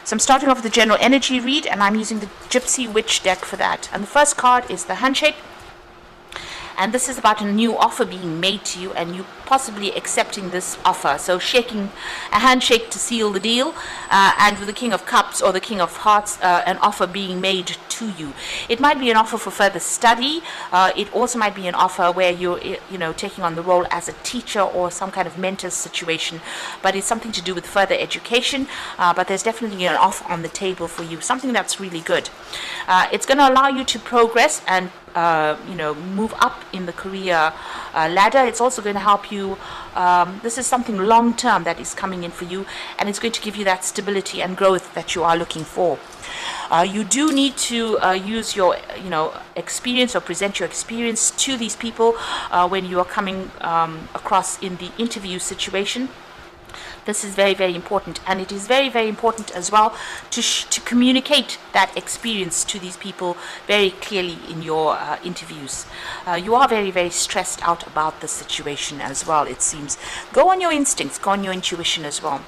So I'm starting off with the general energy read, and I'm using the Gypsy Witch deck for that. And the first card is the handshake. And this is about a new offer being made to you and you possibly accepting this offer. So shaking a handshake to seal the deal, and with the King of Cups or the King of Hearts, an offer being made to you. It might be an offer for further study. It also might be an offer where you're taking on the role as a teacher or some kind of mentor situation, but it's something to do with further education. But there's definitely an offer on the table for you, something that's really good. It's going to allow you to progress and move up in the career ladder. It's also going to help you. This is something long term that is coming in for you, and it's going to give you that stability and growth that you are looking for. You do need to use your experience or present your experience to these people when you are coming across in the interview situation. This is very, very important, and it is very, very important as well to communicate that experience to these people very clearly in your interviews. You are very, very stressed out about the situation as well, it seems. Go on your instincts, go on your intuition as well.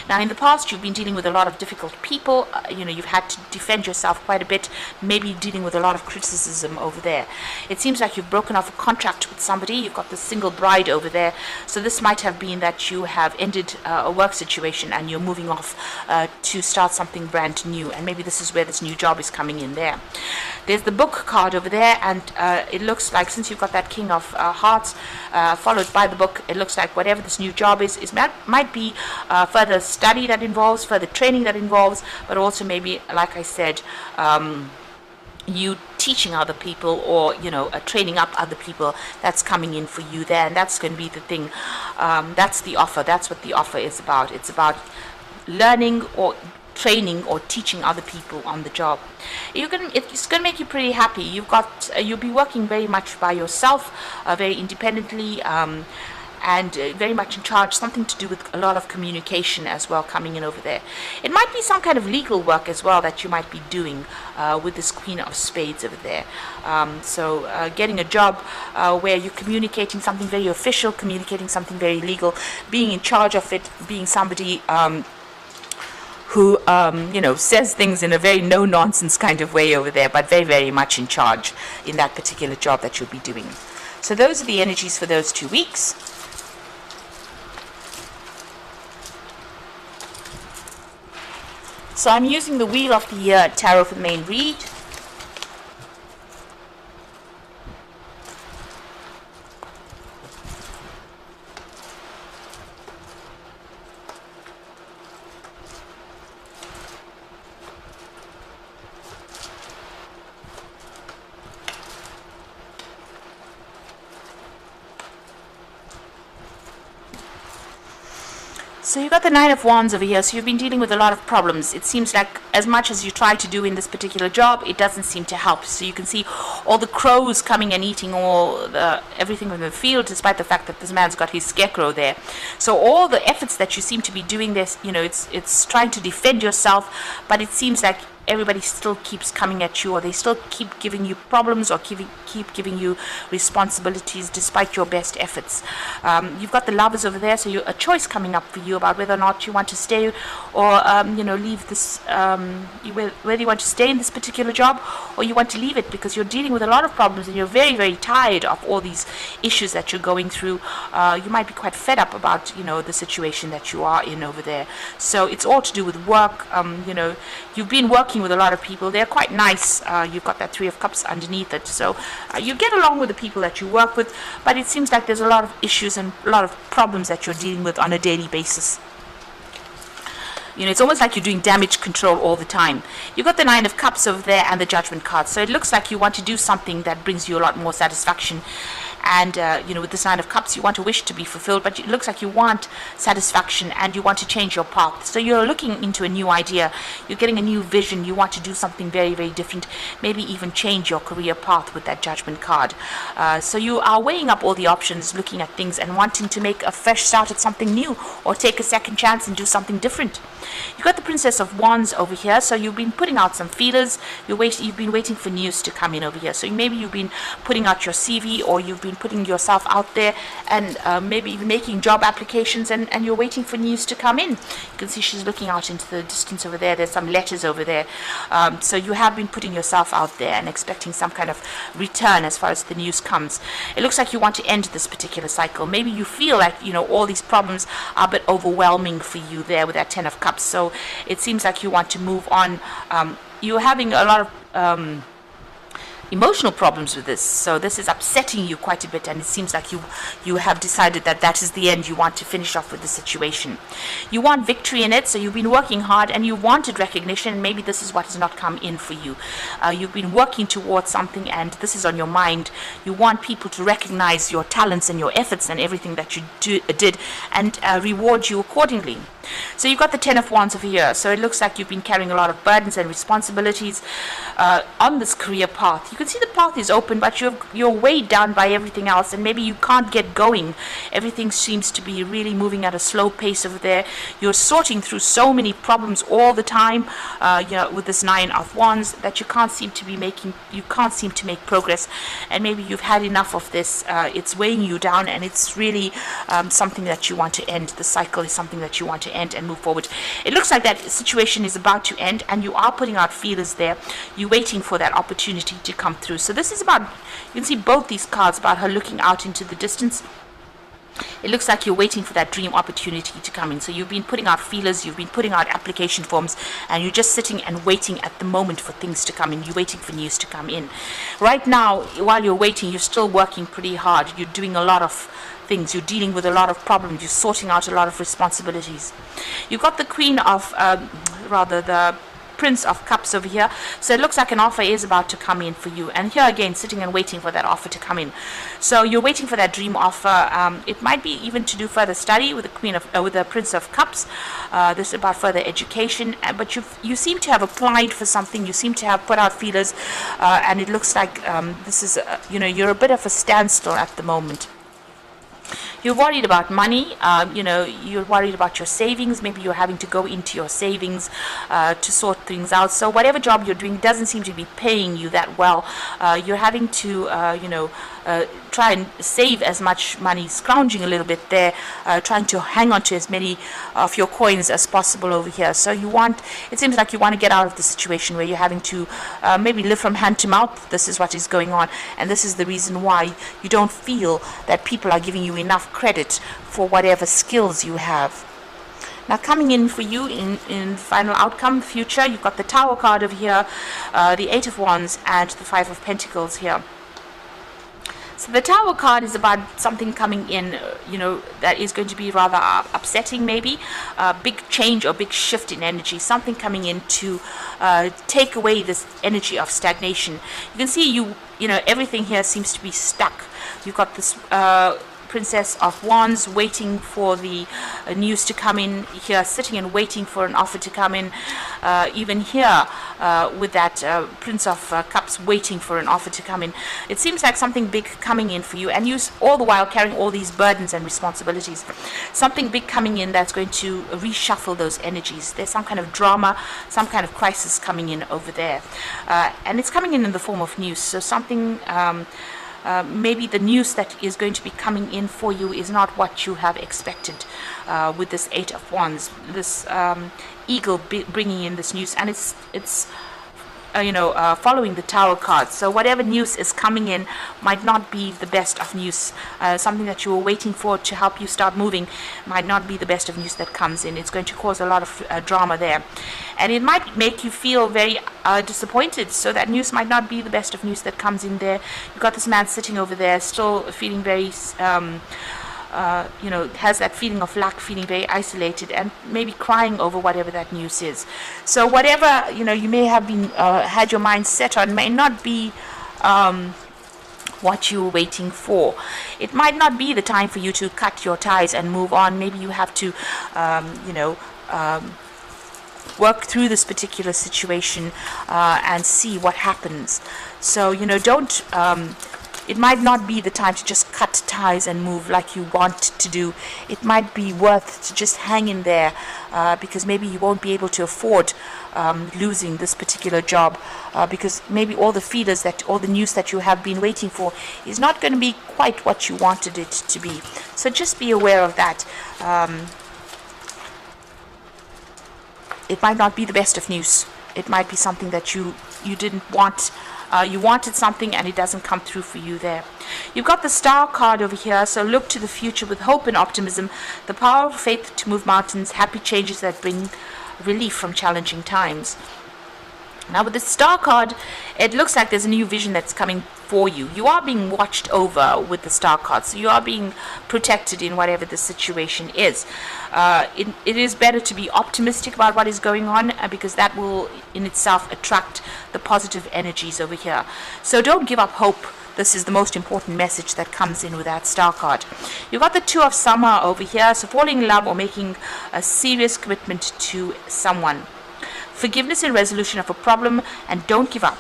Now, in the past, you've been dealing with a lot of difficult people. You've had to defend yourself quite a bit, maybe dealing with a lot of criticism over there. It seems like you've broken off a contract with somebody. You've got the single bride over there. So this might have been that you have ended a work situation and you're moving off to start something brand new, and maybe this is where this new job is coming in there. There's the book card over there, and it looks like, since you've got that King of Hearts followed by the book, it looks like whatever this new job is might be further study that involves, further training that involves, but also maybe, like I said, you teaching other people or training up other people. That's coming in for you there, and that's going to be the thing. That's the offer. That's what the offer is about. It's about learning or training or teaching other people on the job. It's going to make you pretty happy. You'll be working very much by yourself, very independently, and very much in charge, something to do with a lot of communication as well coming in over there. It might be some kind of legal work as well that you might be doing with this Queen of Spades over there. So getting a job where you're communicating something very official, communicating something very legal, being in charge of it, being somebody who says things in a very no-nonsense kind of way over there, but very, very much in charge in that particular job that you'll be doing. So those are the energies for those 2 weeks. So I'm using the Wheel of the Year Tarot for the main read. So you've got the Nine of Wands over here, so you've been dealing with a lot of problems. It seems like as much as you try to do in this particular job, it doesn't seem to help. So you can see all the crows coming and eating everything from the field, despite the fact that this man's got his scarecrow there. So all the efforts that you seem to be doing this, it's trying to defend yourself, but it seems like everybody still keeps coming at you, or they still keep giving you problems, or keep giving you responsibilities despite your best efforts. You've got the Lovers over there, so a choice coming up for you about whether or not you want to stay or leave this, whether you want to stay in this particular job or you want to leave it, because you're dealing with a lot of problems and you're very, very tired of all these issues that you're going through. You might be quite fed up about the situation that you are in over there. So it's all to do with work. You've been working with a lot of people. They're quite nice. You've got that Three of Cups underneath it, so you get along with the people that you work with, but it seems like there's a lot of issues and a lot of problems that you're dealing with on a daily basis. It's almost like you're doing damage control all the time. You've got the Nine of Cups over there and the Judgment card, so it looks like you want to do something that brings you a lot more satisfaction. And with this Nine of Cups, you want a wish to be fulfilled, but it looks like you want satisfaction and you want to change your path. So you're looking into a new idea. You're getting a new vision. You want to do something very, very different, maybe even change your career path with that Judgment card. So you are weighing up all the options, looking at things and wanting to make a fresh start at something new or take a second chance and do something different. You've got the Princess of Wands over here, so you've been putting out some feelers. You've been waiting for news to come in over here. So maybe you've been putting out your CV, or you've been been putting yourself out there and maybe even making job applications, and you're waiting for news to come in. You can see she's looking out into the distance over there. There's some letters over there. So you have been putting yourself out there and expecting some kind of return as far as the news comes. It looks like you want to end this particular cycle. Maybe you feel like, all these problems are a bit overwhelming for you there with that Ten of Cups. So it seems like you want to move on. You're having a lot of emotional problems with this, so this is upsetting you quite a bit, and it seems like you have decided that is the end. You want to finish off with the situation. You want victory in it, so you've been working hard and you wanted recognition. Maybe this is what has not come in for you. You've been working towards something and this is on your mind. You want people to recognize your talents and your efforts and everything that you did and reward you accordingly. So you've got the Ten of Wands over here. So it looks like you've been carrying a lot of burdens and responsibilities on this career path. You can see the path is open, but you're weighed down by everything else, and maybe you can't get going. Everything seems to be really moving at a slow pace over there. You're sorting through so many problems all the time, with this Nine of Wands, that you can't seem to make progress. And maybe you've had enough of this. It's weighing you down, and it's really something that you want to end. The cycle is something that you want to end and move forward. It looks like that situation is about to end, and you are putting out feelers there. You're waiting for that opportunity to come through. So this is about, you can see both these cards about her looking out into the distance. It looks like you're waiting for that dream opportunity to come in. So you've been putting out feelers, you've been putting out application forms, and you're just sitting and waiting at the moment for things to come in. You're waiting for news to come in. Right now, while you're waiting, you're still working pretty hard. You're doing a lot of things. You're dealing with a lot of problems. You're sorting out a lot of responsibilities. You've got the Queen of, the Prince of Cups over here. So it looks like an offer is about to come in for you. And here again, sitting and waiting for that offer to come in. So you're waiting for that dream offer. It might be even to do further study with the with the Prince of Cups. This is about further education. But you seem to have applied for something. You seem to have put out feelers, and it looks like this is you're a bit of a standstill at the moment. You're worried about money, you're worried about your savings. Maybe you're having to go into your savings to sort things out. So whatever job you're doing doesn't seem to be paying you that well. You're having to, try and save as much money, scrounging a little bit there, trying to hang on to as many of your coins as possible over here. So it seems like you want to get out of the situation where you're having to maybe live from hand to mouth. This is what is going on, and this is the reason why you don't feel that people are giving you enough credit for whatever skills you have. Now coming in for you in final outcome, future, you've got the Tower card over here, the Eight of Wands, and the Five of Pentacles here. So the Tower card is about something coming in, that is going to be rather upsetting, maybe a big change or big shift in energy, something coming in to take away this energy of stagnation. You can see everything here seems to be stuck. You've got this Princess of Wands waiting for the news to come in here, sitting and waiting for an offer to come in. Even here with that Prince of Cups waiting for an offer to come in. It seems like something big coming in for you, and you all the while carrying all these burdens and responsibilities. Something big coming in that's going to reshuffle those energies. There's some kind of drama, some kind of crisis coming in over there. And it's coming in the form of news. So something... maybe the news that is going to be coming in for you is not what you have expected with this Eight of Wands, this eagle bringing in this news, and it's following the Tower card. So whatever news is coming in might not be the best of news. Something that you were waiting for to help you start moving might not be the best of news that comes in. It's going to cause a lot of drama there, and it might make you feel very disappointed. So that news might not be the best of news that comes in there. You've got this man sitting over there still feeling very has that feeling of lack, feeling very isolated, and maybe crying over whatever that news is. So whatever you may have been had your mind set on may not be what you were waiting for. It might not be the time for you to cut your ties and move on. Maybe you have to work through this particular situation and see what happens. So don't it might not be the time to just cut ties and move like you want to do. It might be worth to just hang in there, because maybe you won't be able to afford losing this particular job, because maybe all the news that you have been waiting for is not going to be quite what you wanted it to be. So just be aware of that. It might not be the best of news. It might be something that you didn't want. You wanted something and it doesn't come through for you there. You've got the Star card over here, so look to the future with hope and optimism, the power of faith to move mountains, happy changes that bring relief from challenging times. Now with the Star card, it looks like there's a new vision that's coming for you. You are being watched over with the Star card, so you are being protected in whatever the situation is. It is better to be optimistic about what is going on, because that will in itself attract the positive energies over here. So don't give up hope. This is the most important message that comes in with that Star card. You've got the Two of Summer over here, so falling in love or making a serious commitment to someone. Forgiveness and resolution of a problem, and don't give up.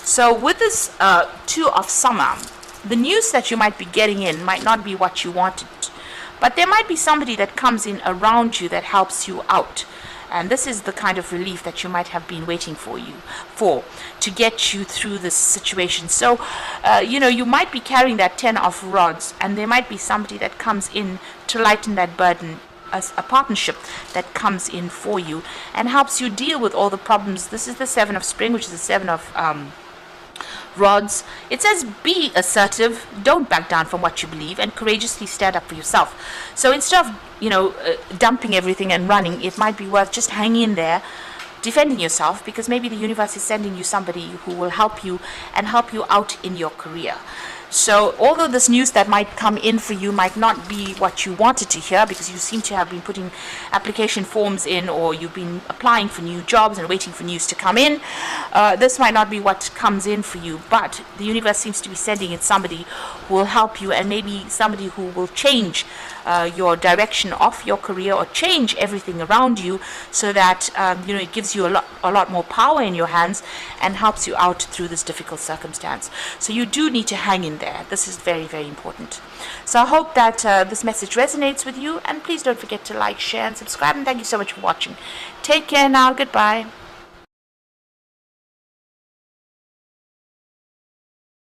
So with this Two of Summer, the news that you might be getting in might not be what you wanted, but there might be somebody that comes in around you that helps you out. And this is the kind of relief that you might have been waiting for to get you through this situation. So, you might be carrying that 10 of Rods, and there might be somebody that comes in to lighten that burden, a partnership that comes in for you and helps you deal with all the problems. This is the Seven of Spring, which is the Seven of Rods. It says be assertive, don't back down from what you believe, and courageously stand up for yourself. So instead of dumping everything and running, it might be worth just hanging in there, defending yourself, because maybe the universe is sending you somebody who will help you and help you out in your career. So although this news that might come in for you might not be what you wanted to hear, because you seem to have been putting application forms in, or you've been applying for new jobs and waiting for news to come in, this might not be what comes in for you, but the universe seems to be sending in somebody who will help you, and maybe somebody who will change your direction of your career, or change everything around you, so that it gives you a lot more power in your hands and helps you out through this difficult circumstance. So you do need to hang in there. This is very, very important. So I hope that this message resonates with you, and please don't forget to like, share, and subscribe, and thank you so much for watching. Take care now. Goodbye.